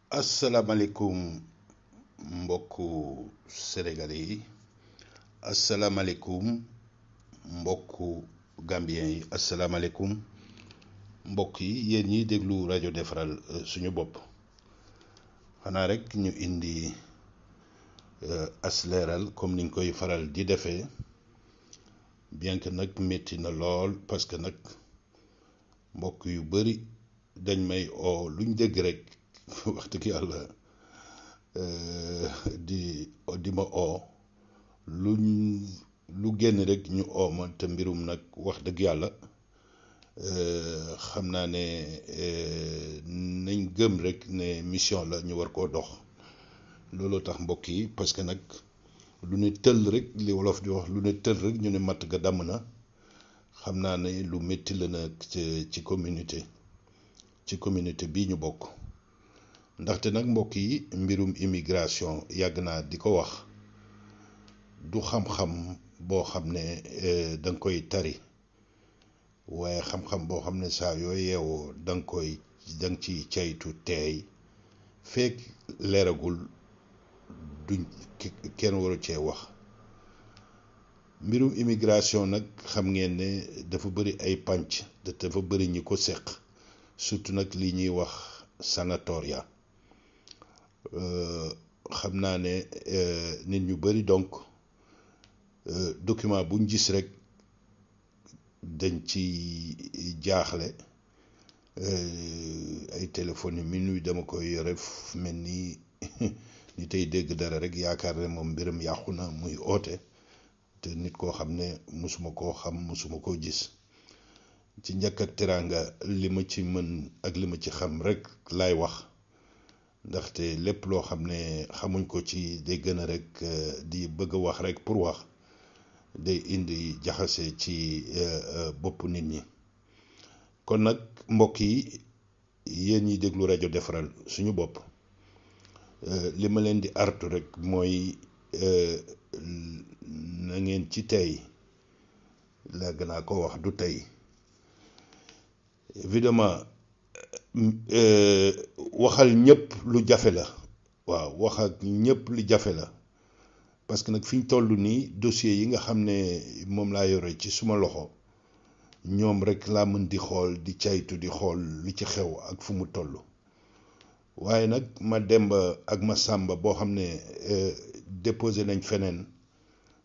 asalaamaaleykum mbokku sénégalais yi asalaamaaleykum mbokku gambien yi asalaamaaleykum mbokk yi yéen ñiy déglu rajo defaral suñu bopp xanaa rek ñu indi as leeral comme niñ koy faral di defee bien que nag métti na lool parce que nag mbokk yu bari dañ may oo luñ dégg rek wax dëgg yàlla di ma oo lu génn rek ñu oo ma te mbirum nag wax dëgg yàlla xam naa ne nañ gëm rek ne mission la ñu war koo dox looloo tax mbokk yi parce que nag lu ne tëll rek li wolof di wax lu ne tëll rek ñu ne matt ga damm na xam naa ne lu métti la nag ci communauté bii ñu bokk ndaxte nag mbokk yi mbirum immigration yàgg naa di ko wax du xam-xam boo xam ne da nga koy tari waaye xam-xam boo xam ne saa yoo yeewoo da nga ci caytu teey fekk leeragul duñ kenn waru cee wax mbirum immigration nag xam ngeen ne dafa bëri ay pànc dafa bëri ñi ko seq surtout nag li ñuy wax sanatoria xam naa ne nit ñu bëri donc document buñ gis rek dañ ci jaaxle ay téléphones yi minuit dama koy yore mel ni tey dégg dara rek yaakaar ne moom mbiram yàqu na muy oote te nit koo xam ne musuma koo xam musuma koo gis ci njëkk ak teraanga li ma ci mën ak li ma ci xam rek laay wax ndaxte lépp loo xam ne xamuñ ko ci day gën a rek di bëgg a wax rek pour wax day indi jaxase ci bopp nit ñi kon nag mbokk yi yéen ñi déglu rajo defaral suñu bopp li ma leen di artu rek mooy na ngeen ci tey làgg naa ko wax du tey évidemment waxal ñëpp lu jafe la waaw wax ak ñëpp lu jafe la parce que nag fi ñu toll nii dossier yi nga xam ne moom laa yore ci suma loxo ñoom rek laa mën di xool di caytu di xool li ci xew ak fu mu toll waaye nag ma demba ak ma sàmba boo xam ne déposé nañ feneen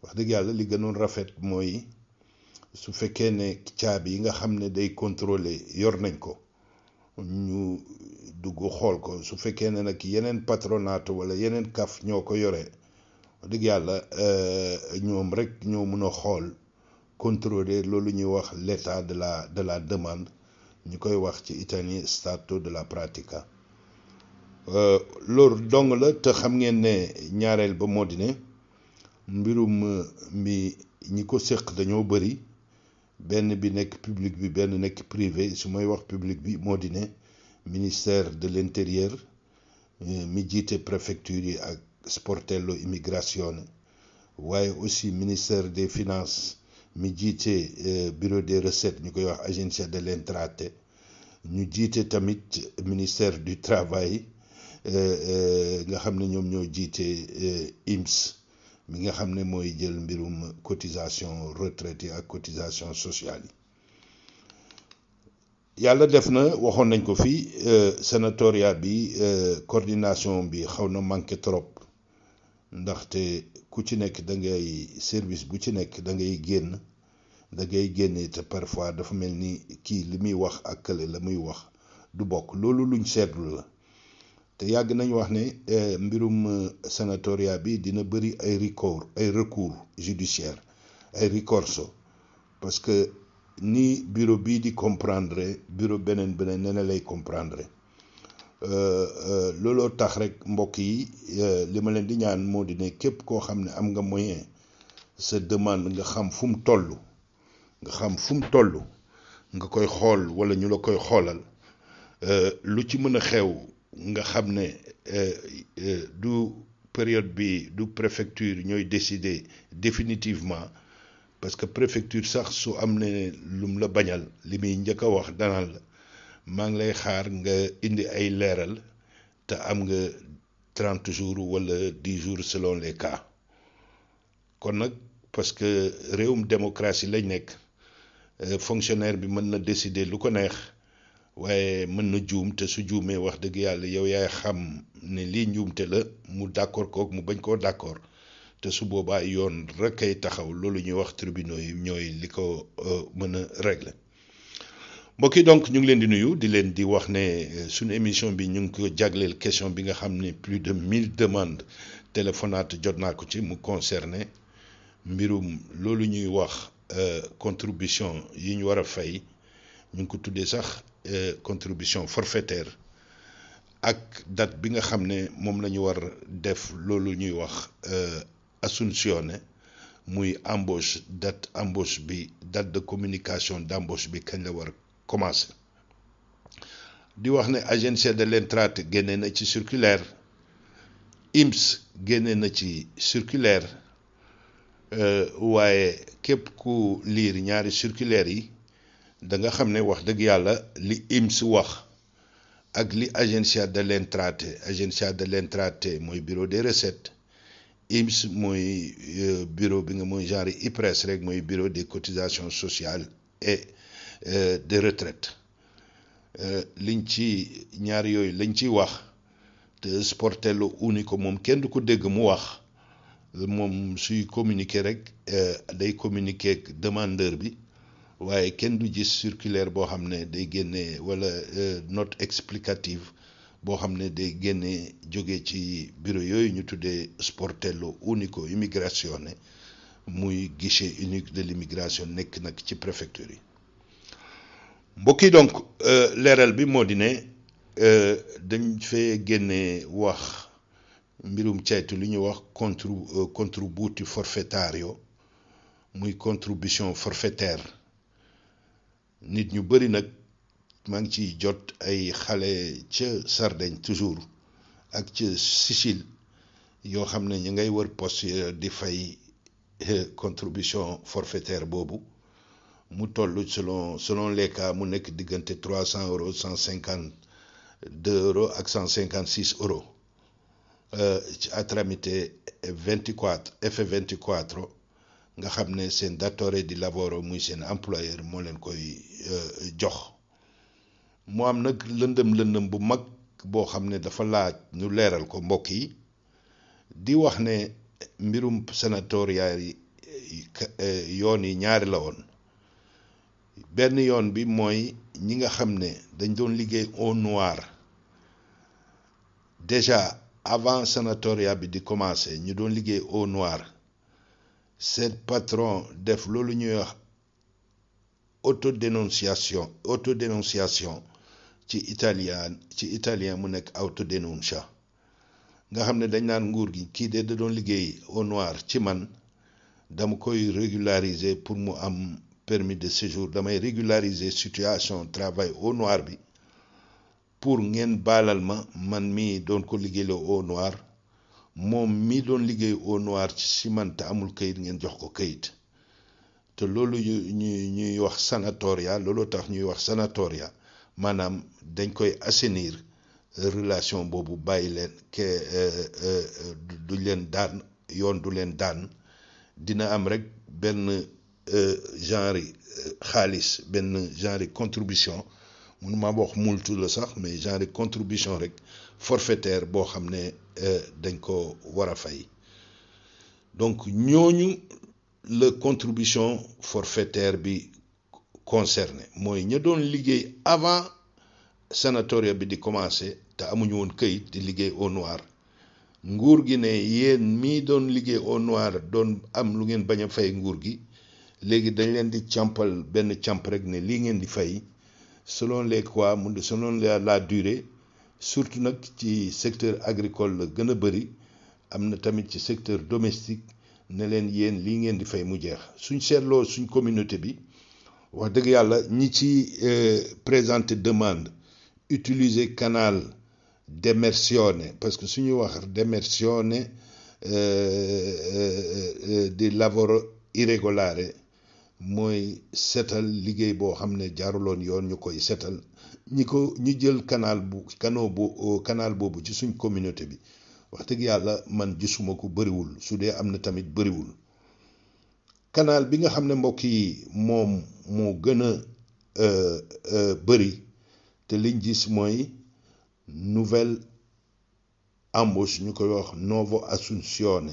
wax dëgg yàlla li gënoon rafet mooy su fekkee ne caabi yi nga xam ne day contrôler yor nañ ko ñu dugg xool ko su fekkee ne nag yeneen patronat wala yeneen kaf ñoo ko yore wax dëgg yàlla ñoom rek ñoo mën a xool contrôler loolu ñuy wax l'état de la demande ñu koy wax ci italien stato della pratica loolu dong la te xam ngeen ne ñaareel ba moo di ne mbirum mi ñi ko séq dañoo bëri benn bi nekk public bi benn nekk privé su may wax public bi moo di ne ministère de l'intérieur mi jiite préfecture yi ak sportello immigrazione waaye aussi ministère des finances mi jiite bureau des recettes ñu koy wax agenzia delle entrate ñu jiite tamit ministère du travail nga xam ne ñoom ñoo jiite IMS mi nga xam ne mooy jël mbirum cotisation retraite yi ak cotisation sociale yi yàlla def na waxoon nañ ko fii sanatoria bi coordination bi xaw na manqué trop ndaxte ku ci nekk da ngay service bu ci nekk da ngay génne te parfois dafa mel ni kii li muy wax ak kële la muy wax du bokk loolu luñ seetlu la te yàgg nañ wax ne mbirum sanatoria bi dina bëri ay recours judiciaire ay ricorso parce que ni bureau bii di comprendre bureau beneen nee na lay comprendre looloo tax rek mbokk yi li ma leen di ñaan moo di ne képp koo xam ne am nga moyen sa demande nga xam fu mu toll nga koy xool wala ñu la koy xoolal lu ci mën a xew nga xam ne du période bi du préfecture ñooy décider définitivement parce que préfecture sax su am ne lum la bañal li muy njëkk a wax danaan la maa ngi lay xaar nga indi ay leeral te am nga 30 jours wala 10 jours selon les cas kon nag parce que réewum démocratie lañ nekk fonctionnaire bi mën na décider lu ko neex waaye mën na juum te su juumee wax dëgg yàlla yow yaay xam ne lii njuumte la mu d'accord kook mu bañ koo d'accord te su boobaa yoon rek ay taxaw loolu ñuy wax tribunaux yi ñooy li ko mën a régler mbokk yi donc ñu ngi leen di nuyu di leen di wax ne suñu émission bi ñu ngi ko jagleel question bi nga xam ne plus de 1000 demandes téléphonate jot naa ko ci mu concerné mbirum loolu ñuy wax contribution yi ñu war a fay ñu ngi ko tuddee sax contribution forfaitaire ak date bi nga xam ne moom la ñu war def loolu ñuy wax assunzione muy embauche date embauche bi date de communication d'embauche bi kañ la war commencer di wax ne agenzia delle entrate génne na ci circulaire INPS génne na ci circulaire waaye képp ku liir ñaari circulaire yi da nga xam ne wax dëgg yàlla li INPS wax ak li agenzia delle entrate mooy bureau des recettes INPS mooy bureau bi nga mooy genre IPRES rek mooy bureau des cotisations sociales et de retraite liñ ci ñaar yooyu lañ ciy wax te sportello unico moom kenn du ko dégg mu wax moom suy communiquer rek day communiquer ak demandeur bi waaye kenn du gis circulaire boo xam ne day génne wala note explicative boo xam ne day génne jóge ci bureau yooyu ñu tuddee sportello unico immigrazione muy guichet unique de l'immigration nekk nag ci préfecture yi mbokk yi donc leeral bi moo di ne dañ fee génne wax mbirum caytu li ñuy wax contributi forfettario muy contribution forfaitaire nit ñu bëri nag maa ngi ciy jot ay xale ca Sardaigne toujours ak ca Sicile yoo xam ne ñu ngay wër poste di fay contribution forfaitaire boobu mu toll selon les cas mu nekk diggante 300 euros 152 euros ak 156 euros à tramite 24 F24 nga xam ne seen datore di lavoro muy seen employeur moo leen koy jox mu am nag lëndëm bu mag boo xam ne dafa laaj ñu leeral ko mbokk yi di wax ne mbirum sanatoria yi yoon yi ñaari la woon benn yoon bi mooy ñi nga xam ne dañ doon liggéey au noir déjà avant sanatoria bi di commencer ñu doon liggéey au noir seen patron def loolu ñuy wax autodénonciation ci italien mu nekk autodenuncia nga xam ne dañ naan nguur gi kii de da doon liggéey au noir ci man dama koy régulariser pour mu am permis de séjour damay régulariser situation travail au noir bi pour ngeen baalal ma man mii doon ko liggéeyloo au noir moom mii doon liggéey au noir ci si man te amul kayit ngeen jox ko kayit te loolu ñuy wax sanatoria looloo tax ñuy wax sanatoria maanaam dañ koy assainir relation boobu bàyyi leen du leen daan yoon du leen daan dina am rek benn genre xaalis benn genre contribution mun ma wax multu la sax mais genre contribution rek forfaitaire boo xam ne dañ ko war a fay donc ñooñu la contribution forfaitaire bi concerné mooy ña doon liggéey avant sanatoria bi di commencer te amuñu woon këyit di liggéey au noir nguur gi ne yéen mii doon liggéey au noir doon am lu ngeen bañ a fay nguur gi léegi dañ leen di càmpal benn càmp rek ne lii ngeen di fay selon les quoi selon la durée surtout nag ci secteur agricole la gën a bëri am na tamit ci secteur domestique ne leen yéen lii ngeen di fay mu jeex suñ seetloo suñ communauté bi wax dëgg yàlla ñi ci présenter demande utiliser canal d'emersione parce que suñuy wax d'emersione di lavoro irregolare mooy setal liggéey boo xam ne jaaruloon yoon ñu koy setal ñi jël canal boobu ci suñ communauté bi wax dëgg yàlla man gisuma ko bëriwul su dee am na tamit bëriwul canal bi nga xam ne mbokk yi moom moo gën a bëri te liñ gis mooy nouvelle embauche ñu koy wax Nuova Assunzione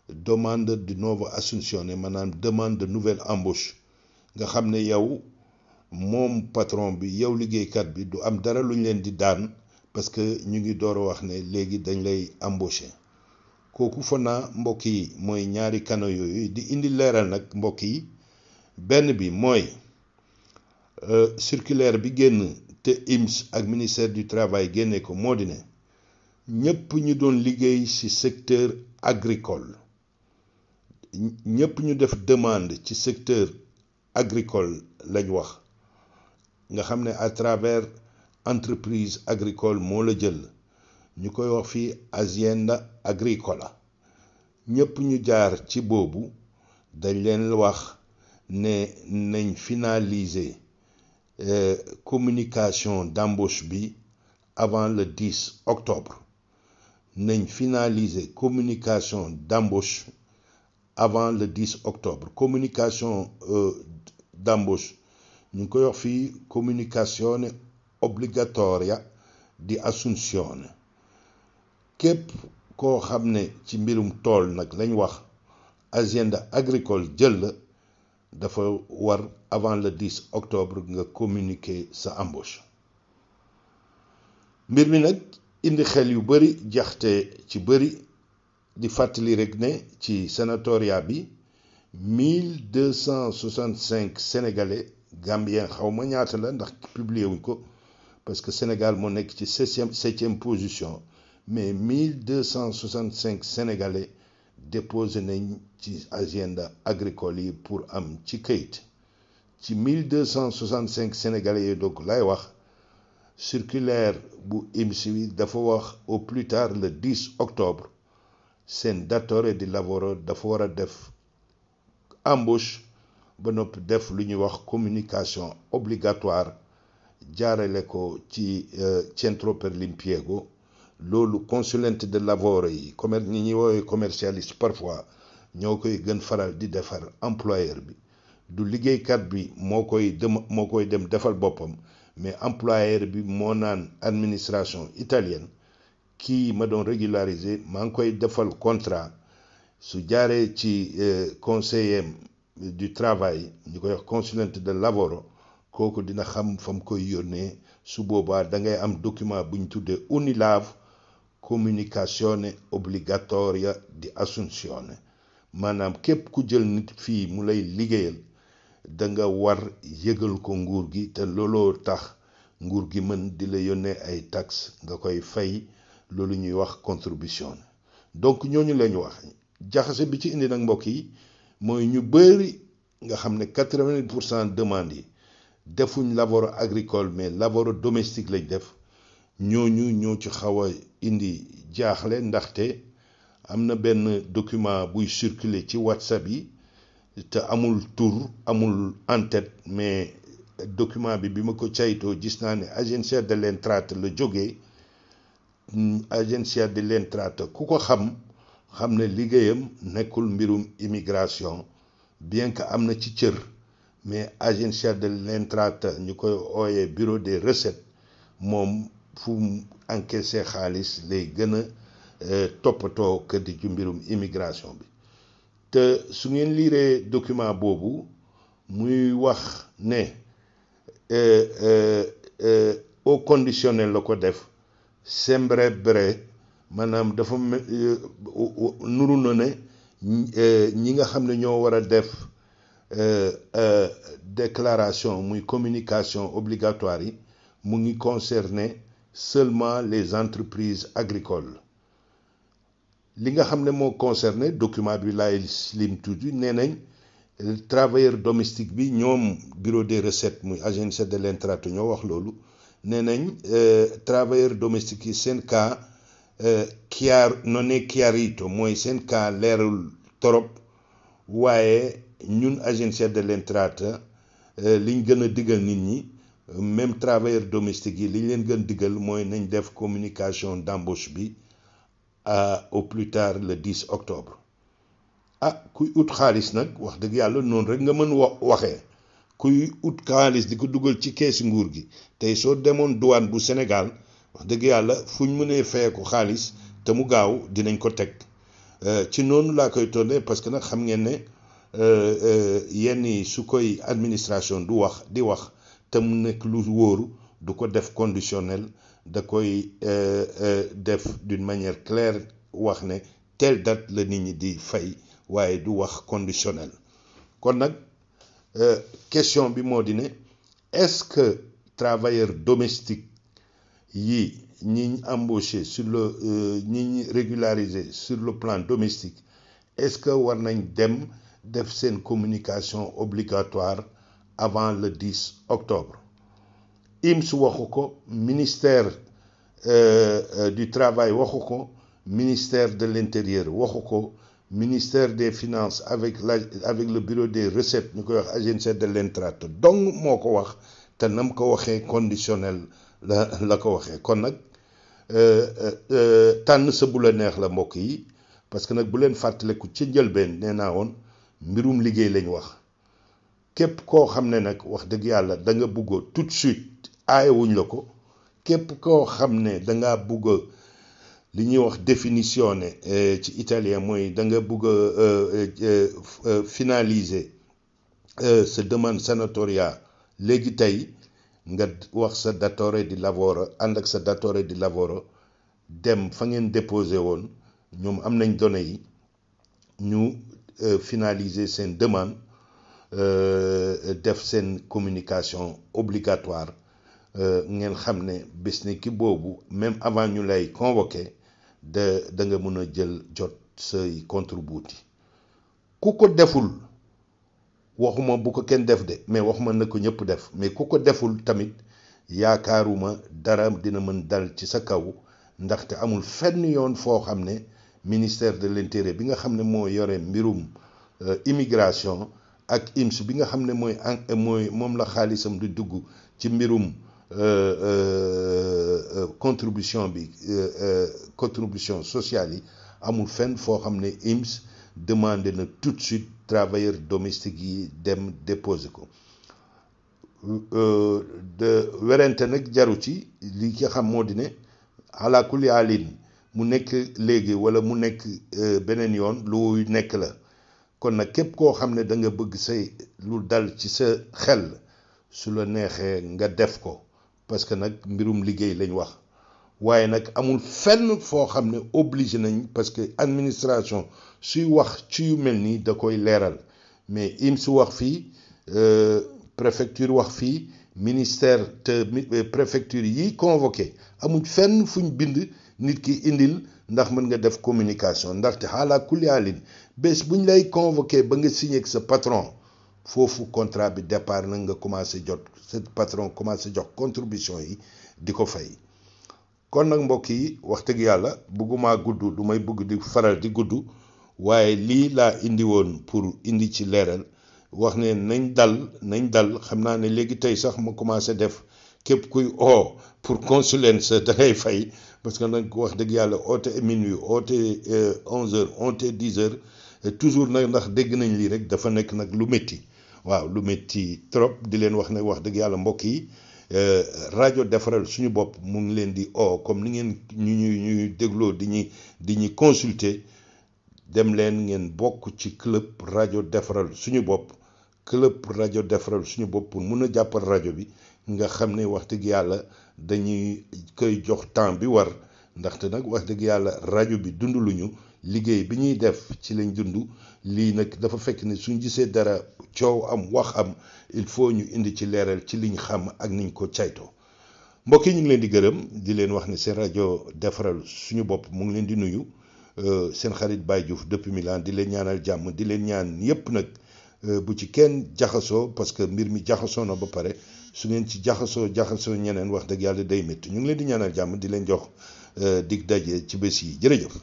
demande de Nuova Assunzione maanaam demande de nouvelle embauche nga xam ne yow moom patron bi yow liggéeykat bi du am dara luñ leen di daan parce que ñu ngi door a wax ne léegi dañ lay embaucher kooku fa naa mbokk yi mooy ñaari canaux yooyu di indi leeral nag mbokk yi benn bi mooy circulaire bi génn te IMS ak ministère du travail génne ko moo di ne ñëpp ñu doon liggéey ci secteur agricole ñëpp ñu def demande ci secteur agricole lañ wax nga xam ne à travers entreprise agricole moo la jël ñu koy wax fii azienda agricola ñëpp ñu jaar ci boobu dañ leen wax ne nañ finaliser communication d'embauche bi avant le 10 octobre nañ finaliser communication d'embauche avant le 10 octobre communication d'embauche ñu ngi koy wax fii communicazione obbligatoria di assunzione képp koo xam ne ci mbirum tool nag lañ wax azienda agricole jël la dafa war avant le 10 octobre nga communiquer sa embauche mbir mi nag indi xel yu bari jaxte ci bari di fàttali rek ne ci sénatoria bi 1265 sénégalais gambien xaw ma ñaata la ndax publié wuñ ko parce que Sénégal moo nekk ci septième position mais 1265 sénégalais déposé nañ ci azienda agricole yi pour am ci këyit ci 1265 sénégalais yooyu donc lay wax circulaire bu IMS bi dafa wax au plus tard le 10 octobre seen datore di lavoro dafa war a def embauche ba noppi def lu ñuy wax communication obligatoire jaarale ko ci centro per l'impiego loolu consulente de lavoro yi ñi ñuy woowee commercialiste parfois ñoo koy gën faral di defar employeur bi du liggéeykat bi moo koy dem defal boppam mais employeur bi moo naan administration italienne kii ma doon régulariser maa ngi koy defal contrat su jaaree ci conseiller du travail ñu koy wax consulente de lavoro kooku dina xam fa mu koy yónnee su boobaa da ngay am document bu ñu tuddee UNILAV communicazione obbligatoria di assunzione maanaam képp ku jël nit fii mu lay liggéeyal da nga war yëgal ko nguur gi te looloo tax nguur gi mën di la yónnee ay taxes nga koy fay loolu ñuy wax contribution donc ñooñu lañu wax jaxase bi ci indi nag mbokk yi mooy ñu bëri nga xam ne 80% demande yi defuñ lavoro agricole mais lavoro domestique lañ def ñooñu ñoo ci xaw a indi jaaxle ndaxte am na benn document buy circuler ci WhatsApp yi te amul tur amul en-tête mais document bi ma ko caytoo gis naa ne agenzia dell'entrata la jógee agenzia dell'entrata ku ko xam ne liggéeyam nekkul mbirum immigration bien que am na ci cër mais agenzia dell'entrata ñu koy ooyee bureau des recettes moom fu mu encaissé xaalis lay gën a toppatoo que di ci mbirum immigration bi te su ngeen liiree document boobu muy wax ne au conditionnel la ko def sembrevre maanaam dafa nuru na ne ñi nga xam ne ñoo war a def déclaration muy communication obligatoire yi mu ngi concerner seulement les entreprises agricoles li nga xam ne moo concerné document bi laay lim tuuti nee nañ travailleur domestique bi ñoom bureau des recettes muy agenzia dell'entrata ñoo wax loolu nee nañ travailleur domestique yi seen cas non è chiarito mooy seen cas leerul torop waaye ñun agenzia dell'entrata liñ gën a digal nit ñi même travailleurs domestiques yi liñ leen gën digal mooy nañ def communication d'embauche bi au plus tard le 10 octobre kuy ut xaalis nag wax dëgg yàlla noonu rek nga mën waxee kuy ut xaalis di ko dugal ci keesi nguur gi tey soo demoon douane bu Sénégal wax dëgg yàlla fuñ mënee fayee ko xaalis te mu gaaw dinañ ko teg ci noonu laa koy tonne parce que nag xam ngeen ne yenn yi su koy administration di wax te mu nekk lu wóoru du ko def conditionnel da koy def d'une manière claire wax ne telle date la nit ñi di fay waaye du wax conditionnel kon nag question bi moo di ne est-ce que travailleur domestique yi ñi embauché sur le ñi régularisé sur le plan domestique est-ce que war nañ dem def seen communication obligatoire avant le 10 octobre IMS waxu ko ministère du travail waxu ko ministère de l'intérieur waxu ko ministère des finances avec le bureau des recettes ñu koy wax agenzia dell'entrata donc moo ko wax te nam ko waxee conditionnel la ko waxee kon nag tànn sa bu la neex la mbokk yi parce que nag bu leen fàttaleku ci njëlbeen nee naa woon mbirum liggéey lañ wax képp koo xam ne nag wax dëgg yàlla da nga bugg tout de suite aayewuñ la ko képp koo xam ne da ngaa bugg li ñuy wax définition ne ci italien mooy da nga bugg finaliser sa demande sanatoria léegi tey nga wax sa datore di lavoro ànd ak sa datore di lavoro dem fa ngeen déposé woon ñoom am nañ données yi ñu finaliser seen demande def seen communication obligatoire ngeen xam ne bés ni ki boobu même avant ñu lay convoqué da nga mën a jot say contributi ku ko deful waxuma bu ko kenn def de mais waxuma na ko ñëpp def mais ku ko deful tamit yaakaaruma dara dina mën dal ci sa kaw ndaxte amul fenn yoon foo xam ne ministère de l'intérieur bi nga xam ne moo yore mbirum immigration ak IMS bi nga xam ne mooy moom la xaalisam di dugg ci mbirum contribution sociale yi amul fenn foo xam ne IMS demandé na tout de suite travailleurs domestiques yi dem déposer ko de werante nag jaru ci li nga xam moo di ne ala kulli alin mu nekk léegi wala mu nekk beneen yoon lu nekk la kon nag képp koo xam ne da nga bëgg say lu dal ci sa xel su la neexee nga def ko parce que nag mbirum liggéey lañ wax waaye nag amul fenn foo xam ne obligé nañ parce que administration suy wax ci yu mel nii da koy leeral mais IMS wax fii préfecture wax fii ministère te préfecture yi convoqué amuñ fenn fuñ bind nit ki indil ndax mën nga def communication ndaxte xaalaa kuliyaalin bés buñ lay convoqué ba nga signé ak sa patron foofu contrat bi départ na nga commencé jot sa patron commencé jox contribution yi di ko fay kon nag mbokk yi wax dëgg yàlla bëgguma gudd du may bëgg di faral di gudd waaye lii laa indi woon pour indi ci leeral wax ne nañ dal xam naa ne léegi tey sax ma commencé def képp kuy pour consulen sa da ngay fay parce que nag wax dëgg yàlla oote minuit oote 11h oote 10h toujours nag ndax dégg nañ lii rek dafa nekk nag lu métti waaw lu métti trop di leen wax ne wax dëgg yàlla mbokk yi rajo defaral suñu bopp mu ngi leen di comme ni ngeen ñuy dégloo di ñuy consulter dem leen ngeen bokk ci club rajo defaral suñu bopp pour mun a jàppal rajo bi nga xam ne wax dëgg yàlla dañuy koy jox temps bi war ndaxte nag wax dëgg yàlla rajo bi dund luñu liggéey bi ñuy def ci lañ dund lii nag dafa fekk ne suñ gisee dara coow am wax am il faut ñu indi ci leeral ci liñ xam ak niñ ko caytoo mbokk yi ñu ngi leen di gërëm di leen wax ne seen rajo defaral suñu bopp mu ngi leen di nuyu seen xarit Baye Diouf depuis Milan di leen ñaanal jàmm di leen ñaan yépp nag bu ci kenn jaxasoo parce que mbir mi jaxasoo na ba pare su ngeen ci jaxasoo ñeneen wax dëgg yàlla day métti ñu ngi leen di ñaanal jàmm di leen jox dig daje ci bés yi jërëjëf.